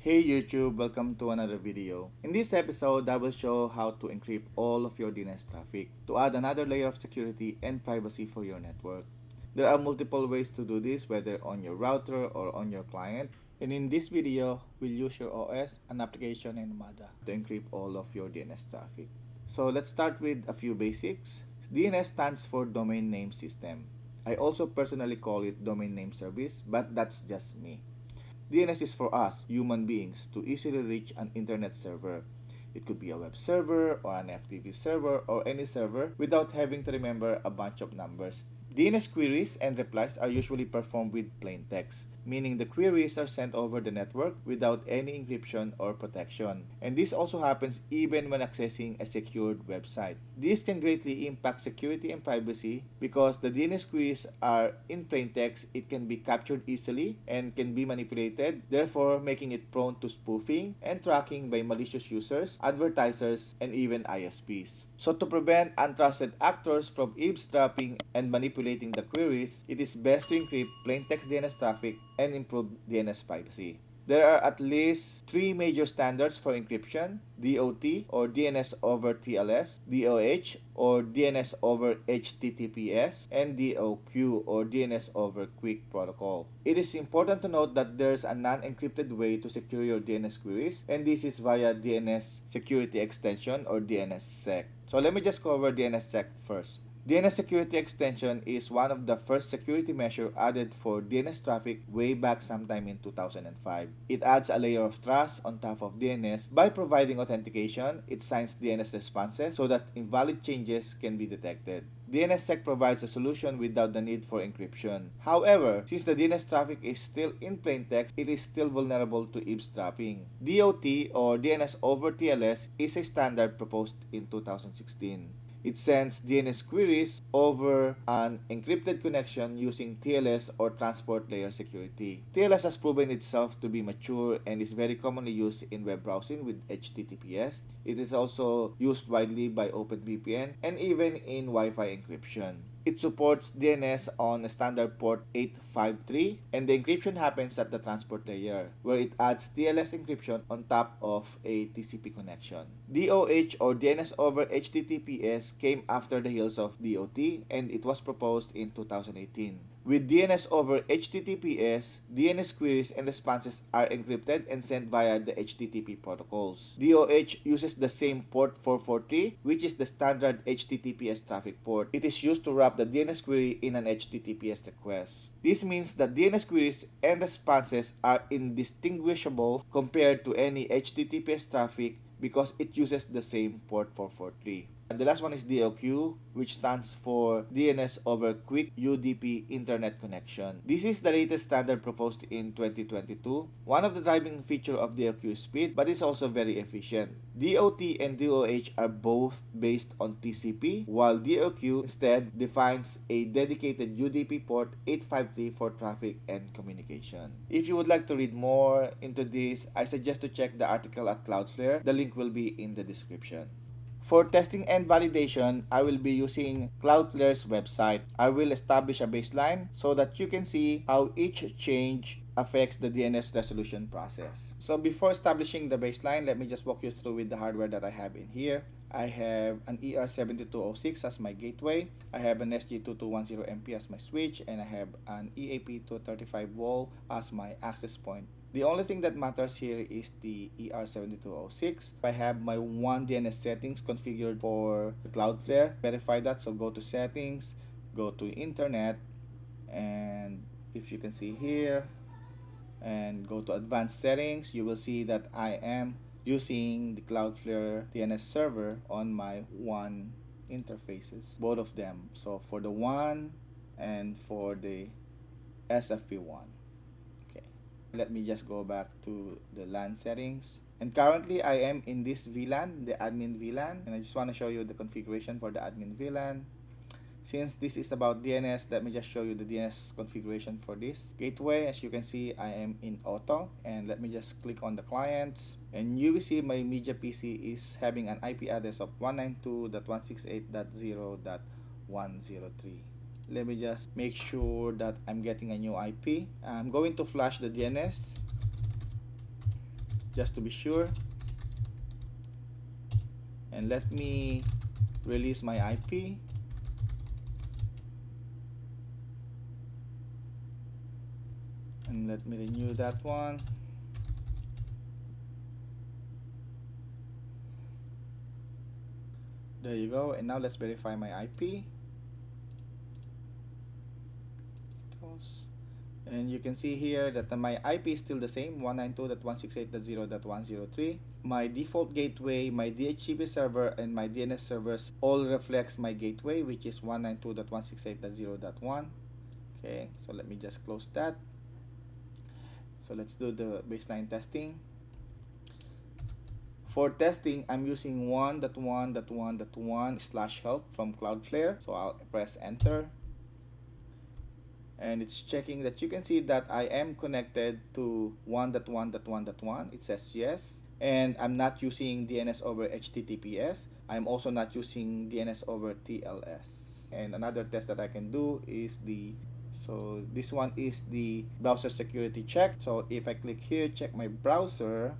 Hey YouTube, welcome to another video. In this episode, I will show how to encrypt all of your DNS traffic to add another layer of security and privacy for your network. There are multiple ways to do this, whether on your router or on your client. And in this video, we'll use your OS, an application, and MADA to encrypt all of your DNS traffic. So let's start with a few basics. DNS stands for Domain Name System. I also personally call it Domain Name Service, but that's just me. DNS is for us, human beings, to easily reach an internet server. It could be a web server or an FTP server or any server without having to remember a bunch of numbers. DNS queries and replies are usually performed with plain text, meaning the queries are sent over the network without any encryption or protection. And this also happens even when accessing a secured website. This can greatly impact security and privacy because the DNS queries are in plain text. It can be captured easily and can be manipulated, therefore making it prone to spoofing and tracking by malicious users, advertisers, and even ISPs. So to prevent untrusted actors from eavesdropping and manipulating the queries, it is best to encrypt plain text DNS traffic and improve DNS privacy. There are at least three major standards for encryption: DOT or DNS over TLS, DOH or DNS over HTTPS, and DOQ or DNS over QUIC protocol. It is important to note that there's a non-encrypted way to secure your DNS queries, and this is via DNS Security Extension or DNSSEC. So let me just cover DNSSEC first. DNS Security Extension is one of the first security measures added for DNS traffic way back sometime in 2005. It adds a layer of trust on top of DNS by providing authentication. It signs DNS responses so that invalid changes can be detected. DNSSEC provides a solution without the need for encryption. However, since the DNS traffic is still in plain text, it is still vulnerable to eavesdropping. DOT or DNS over TLS is a standard proposed in 2016. It sends DNS queries over an encrypted connection using TLS or Transport Layer Security. TLS has proven itself to be mature and is very commonly used in web browsing with HTTPS. It is also used widely by OpenVPN and even in Wi-Fi encryption. It supports DNS on a standard port 853, and the encryption happens at the transport layer, where it adds TLS encryption on top of a TCP connection. DOH or DNS over HTTPS came after the heels of DOT, and it was proposed in 2018. With DNS over HTTPS, DNS queries and responses are encrypted and sent via the HTTP protocols. DOH uses the same port 443, which is the standard HTTPS traffic port. It is used to wrap the DNS query in an HTTPS request. This means that DNS queries and responses are indistinguishable compared to any HTTPS traffic because it uses the same port 443. And the last one is DOQ, which stands for DNS over Quick UDP Internet Connection. This is the latest standard proposed in 2022. One of the driving features of DOQ is speed, but it's also very efficient. DOT and DOH are both based on TCP, while DOQ instead defines a dedicated UDP port 853 for traffic and communication. If you would like to read more into this, I suggest to check the article at Cloudflare. The link will be in the description. For testing and validation, I will be using Cloudflare's website. I will establish a baseline so that you can see how each change affects the DNS resolution process. So before establishing the baseline, let me just walk you through with the hardware that I have in here. I have an ER7206 as my gateway. I have an SG2210MP as my switch, and I have an EAP235 as my access point. The only thing that matters here is the ER7206. I have my one DNS settings configured for Cloudflare. Verify that, so go to settings, go to internet, and if you can see here, and go to advanced settings, you will see that I am using the Cloudflare DNS server on my WAN interfaces, both of them. So for the WAN and for the SFP1. Okay, let me just go back to the LAN settings. And currently I am in this VLAN, the admin VLAN, and I just want to show you the configuration for the admin VLAN. Since this is about DNS, let me just show you the DNS configuration for this gateway. As you can see, I am in auto, and let me just click on the clients, and you will see my media PC is having an IP address of 192.168.0.103. Let me just make sure that I'm getting a new IP. I'm going to flash the DNS. just to be sure. And let me release my IP. And let me renew that one. There you go. And now let's verify my IP. And you can see here that my IP is still the same, 192.168.0.103. My default gateway, my DHCP server, and my DNS servers all reflects my gateway, which is 192.168.0.1. Okay, so let me just close that. So let's do the baseline testing. For testing, I'm using 1.1.1.1/help from Cloudflare. So I'll press enter. And it's checking that you can see that I am connected to 1.1.1.1. It says yes. And I'm not using DNS over HTTPS. I'm also not using DNS over TLS. And another test that I can do is so this one is the browser security check. So if I click here, check my browser,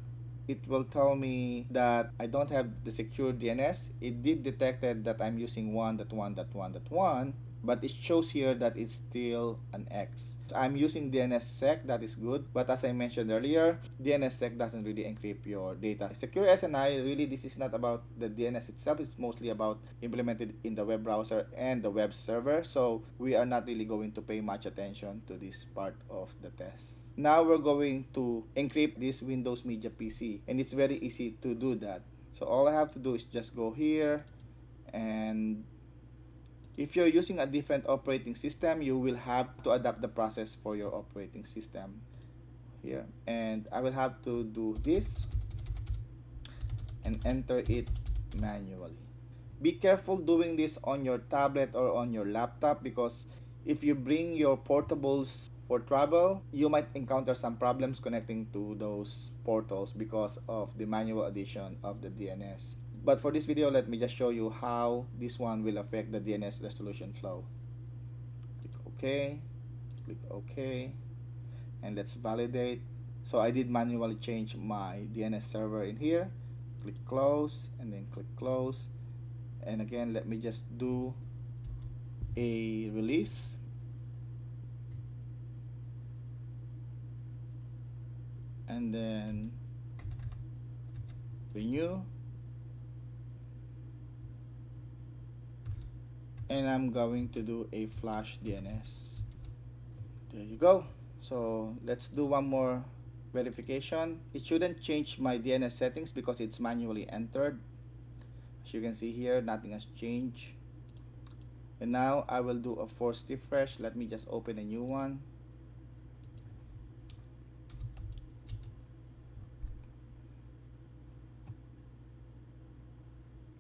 it will tell me that I don't have the secure DNS. It did detected that I'm using 1.1.1.1, but it shows here that it's still an X. I'm using DNSSEC, that is good, but as I mentioned earlier, DNSSEC doesn't really encrypt your data. Secure SNI, really this is not about the DNS itself, it's mostly about implemented in the web browser and the web server, so we are not really going to pay much attention to this part of the test. Now we're going to encrypt this Windows Media PC, and it's very easy to do that. So all I have to do is just go here, and if you're using a different operating system, you will have to adapt the process for your operating system here. And I will have to do this and enter it manually. Be careful doing this on your tablet or on your laptop, because if you bring your portables for travel, you might encounter some problems connecting to those portals because of the manual addition of the DNS. But for this video, let me just show you how this one will affect the DNS resolution flow. Click OK, click OK, and let's validate. So I did manually change my DNS server in here. Click close, and then click close. And again, let me just do a release. And then renew. And I'm going to do a flash DNS. There you go. So let's do one more verification. It shouldn't change my DNS settings because it's manually entered. As you can see here, nothing has changed. And now I will do a forced refresh. Let me just open a new one.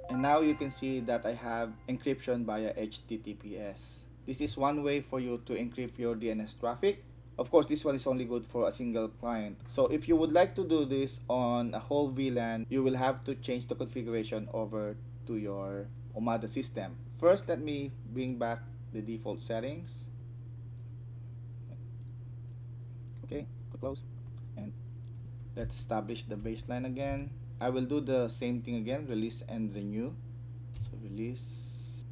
And now you can see that I have encryption via HTTPS. This is one way for you to encrypt your DNS traffic. Of course, this one is only good for a single client. So if you would like to do this on a whole VLAN, you will have to change the configuration over to your Omada system. First, let me bring back the default settings. Okay, close. And let's establish the baseline again. I will do the same thing again, release and renew. So release.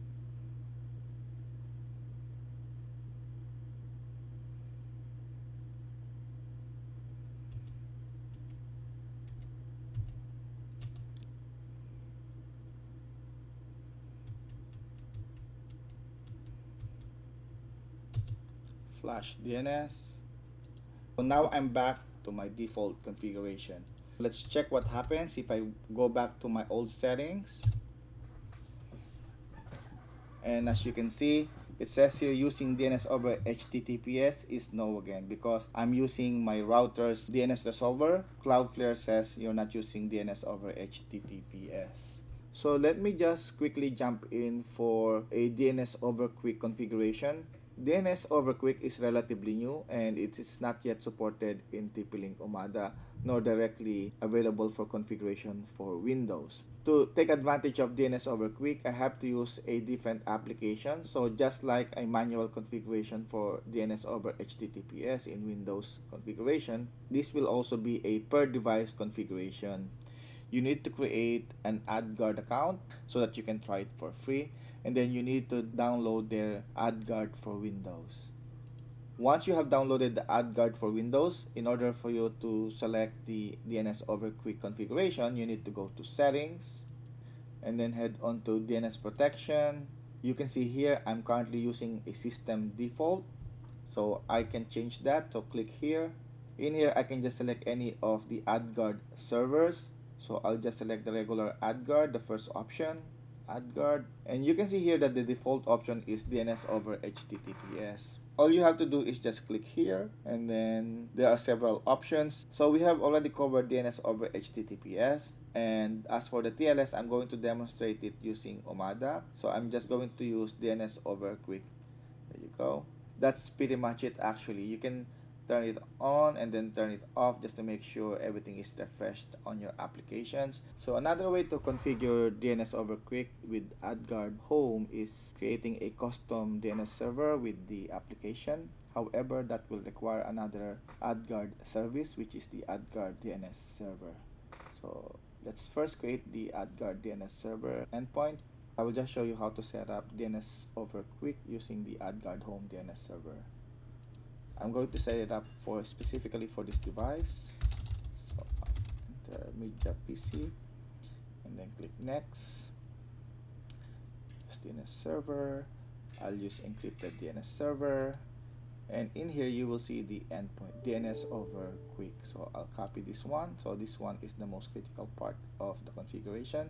Flash DNS. So now I'm back to my default configuration. Let's check what happens if I go back to my old settings. And as you can see, it says here using DNS over HTTPS is no again, because I'm using my router's DNS resolver. Cloudflare says you're not using DNS over HTTPS. So let me just quickly jump in for a DNS over quick configuration. DNS over QUIC is relatively new and it is not yet supported in TP-Link Omada nor directly available for configuration for Windows. To take advantage of DNS over QUIC, I have to use a different application. So just like a manual configuration for DNS over HTTPS in Windows configuration, this will also be a per device configuration. You need to create an AdGuard account so that you can try it for free, and then you need to download their AdGuard for Windows. Once you have downloaded the AdGuard for Windows, in order for you to select the DNS over QUIC configuration, you need to go to Settings and then head on to DNS Protection. You can see here I'm currently using a system default, so I can change that. So click here. In here I can just select any of the AdGuard servers. So I'll just select the regular AdGuard, the first option, AdGuard, and you can see here that the default option is DNS over HTTPS. All you have to do is just click here, and then there are several options. So we have already covered DNS over HTTPS, and as for the TLS, I'm going to demonstrate it using Omada. So I'm just going to use DNS over QUIC. There you go. That's pretty much it actually. You can turn it on and then turn it off just to make sure everything is refreshed on your applications. So another way to configure DNS over QUIC with AdGuard Home is creating a custom DNS server with the application. However, that will require another AdGuard service, which is the AdGuard DNS server. So let's first create the AdGuard DNS server endpoint. I will just show you how to set up DNS over QUIC using the AdGuard Home DNS server. I'm going to set it up for specifically for this device. So enter Media PC and then click Next. Use DNS server. I'll use encrypted DNS server. And in here you will see the endpoint DNS over QUIC. So I'll copy this one. So this one is the most critical part of the configuration.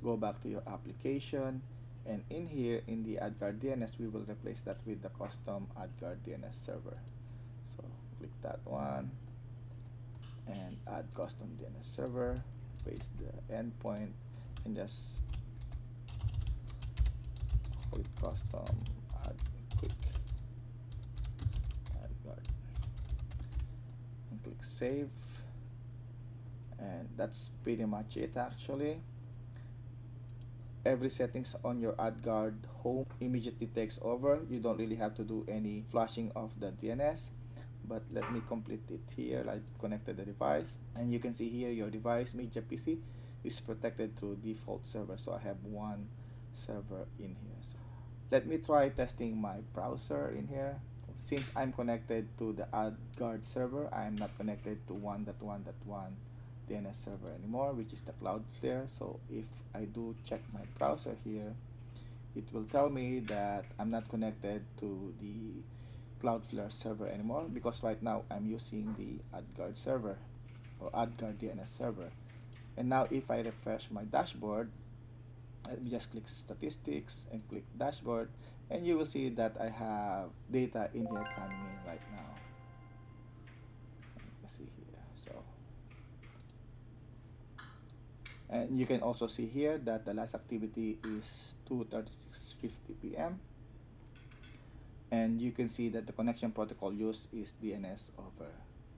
Go back to your application. And in here, in the AdGuard DNS, we will replace that with the custom AdGuard DNS server. So click that one and add custom DNS server, paste the endpoint, and just call it custom QUIC AdGuard. And click save. And that's pretty much it actually. Every settings on your AdGuard Home immediately takes over. You don't really have to do any flushing of the DNS. But let me complete it here. I connected the device, and you can see here your device Media PC is protected through default server. So I have one server in here. So let me try testing my browser in here. Since I'm connected to the AdGuard server, I'm not connected to 1.1.1 DNS server anymore, which is the Cloudflare. So if I do check my browser here, it will tell me that I'm not connected to the Cloudflare server anymore, because right now I'm using the AdGuard server or AdGuard DNS server. And now if I refresh my dashboard, let me just click statistics and click dashboard, and you will see that I have data in here coming in right now. Let's see here. So and you can also see here that the last activity is 2:36:50 p.m. And you can see that the connection protocol used is DNS over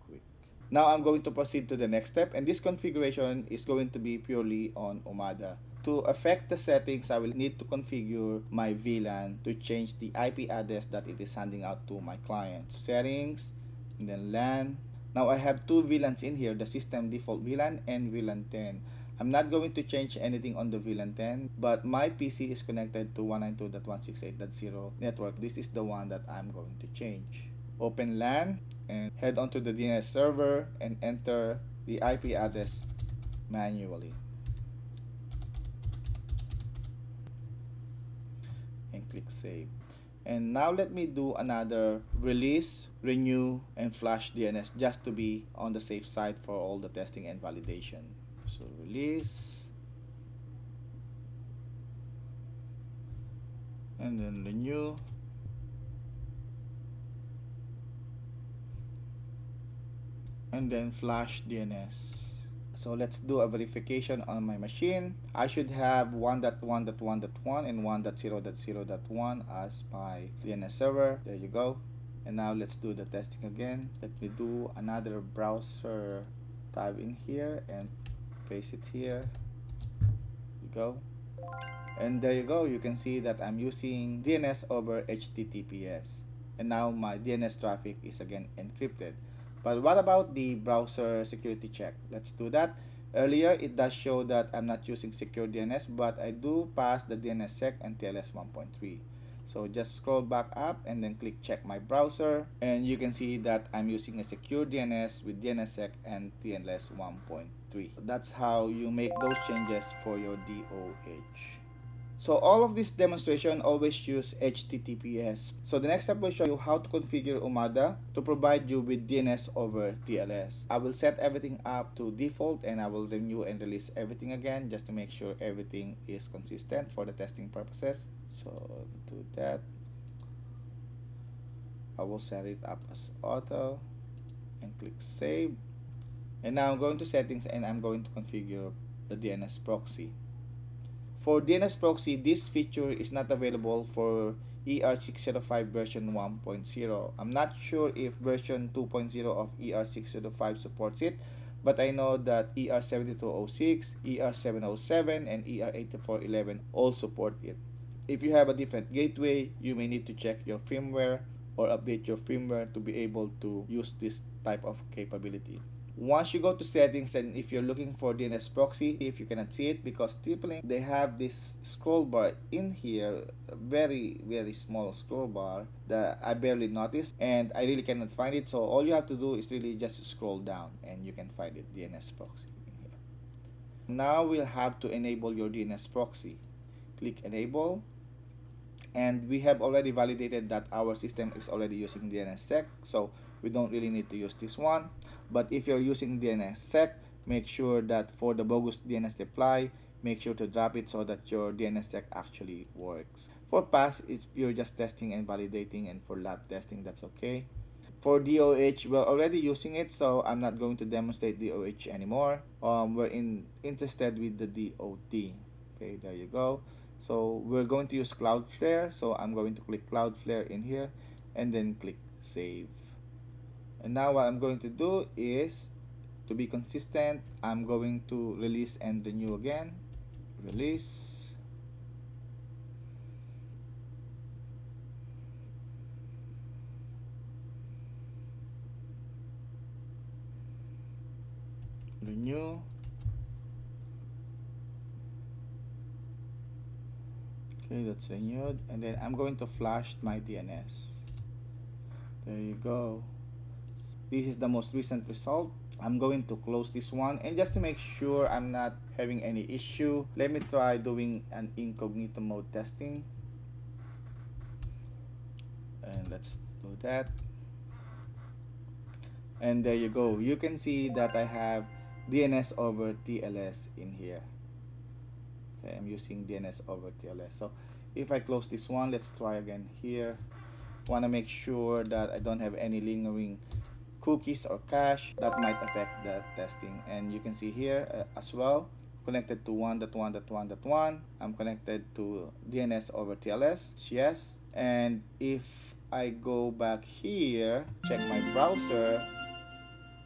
QUIC. Now I'm going to proceed to the next step, and this configuration is going to be purely on Omada. To affect the settings, I will need to configure my VLAN to change the IP address that it is sending out to my clients. Settings, and then LAN. Now I have two VLANs in here, the system default VLAN and VLAN 10. I'm not going to change anything on the VLAN 10, but my PC is connected to 192.168.0 network. This is the one that I'm going to change. Open LAN and head on to the DNS server and enter the IP address manually. And click save. And now let me do another release, renew, and flash DNS just to be on the safe side for all the testing and validation. So release, and then renew, and then flash DNS. So let's do a verification on my machine. I should have 1.1.1.1 and 1.0.0.1 as my DNS server. There you go. And now let's do the testing again. Let me do another browser tab in here and paste it here. There you go. And there you go. You can see that I'm using DNS over HTTPS. And now my DNS traffic is again encrypted. But what about the browser security check? Let's do that. Earlier, it does show that I'm not using secure DNS, but I do pass the DNSSEC and TLS 1.3. So just scroll back up and then click check my browser, and you can see that I'm using a secure DNS with DNSSEC and TLS 1.3. That's how you make those changes for your DOH. So all of this demonstration always use HTTPS. So the next step will show you how to configure Umada to provide you with DNS over TLS. I will set everything up to default and I will renew and release everything again just to make sure everything is consistent for the testing purposes. So do that. I will set it up as auto and click save. And now I'm going to settings and I'm going to configure the DNS proxy. For DNS proxy, this feature is not available for ER605 version 1.0. I'm not sure if version 2.0 of ER605 supports it, but I know that ER7206, ER707, and ER8411 all support it. If you have a different gateway, you may need to check your firmware or update your firmware to be able to use this type of capability. Once you go to settings, and if you're looking for DNS proxy, if you cannot see it because TP-Link, they have this scroll bar in here, very small scroll bar that I barely noticed and I really cannot find it. So all you have to do is really just scroll down and you can find it, DNS proxy in here. Now we'll have to enable your DNS proxy. Click enable, and we have already validated that our system is already using DNSSEC, so we don't really need to use this one. But if you're using DNSSEC, make sure that for the bogus DNS reply, make sure to drop it so that your DNSSEC actually works. For pass, if you're just testing and validating, and for lab testing, that's okay. For DOH, we're already using it, so I'm not going to demonstrate DOH anymore. We're interested with the DOT. Okay, there you go. So we're going to use Cloudflare, so I'm going to click Cloudflare in here and then click save. And now what I'm going to do is, to be consistent, I'm going to release and renew again. Release. Renew. Okay, that's renewed, and then I'm going to flash my DNS. There you go. This is the most recent result. I'm going to close this one, and just to make sure I'm not having any issue, let me try doing an incognito mode testing. And let's do that. And there you go. You can see that I have DNS over TLS in here. Okay, I'm using DNS over TLS. So if I close this one, let's try again here. Want to make sure that I don't have any lingering cookies or cache that might affect the testing. And you can see here as well, connected to 1.1.1.1. I'm connected to DNS over TLS. Yes. And if I go back here, check my browser,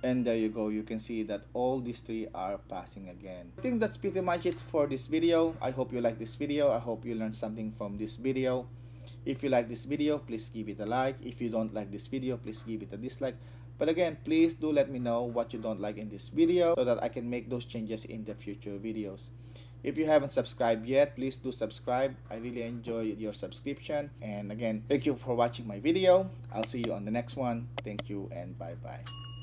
and there you go, you can see that all these three are passing again. I think that's pretty much it for this video. I hope you like this video. I hope you learned something from this video. If you like this video, please give it a like. If you don't like this video, please give it a dislike. But again, please do let me know what you don't like in this video so that I can make those changes in the future videos. If you haven't subscribed yet, please do subscribe. I really enjoy your subscription. And again, thank you for watching my video. I'll see you on the next one. Thank you and bye-bye.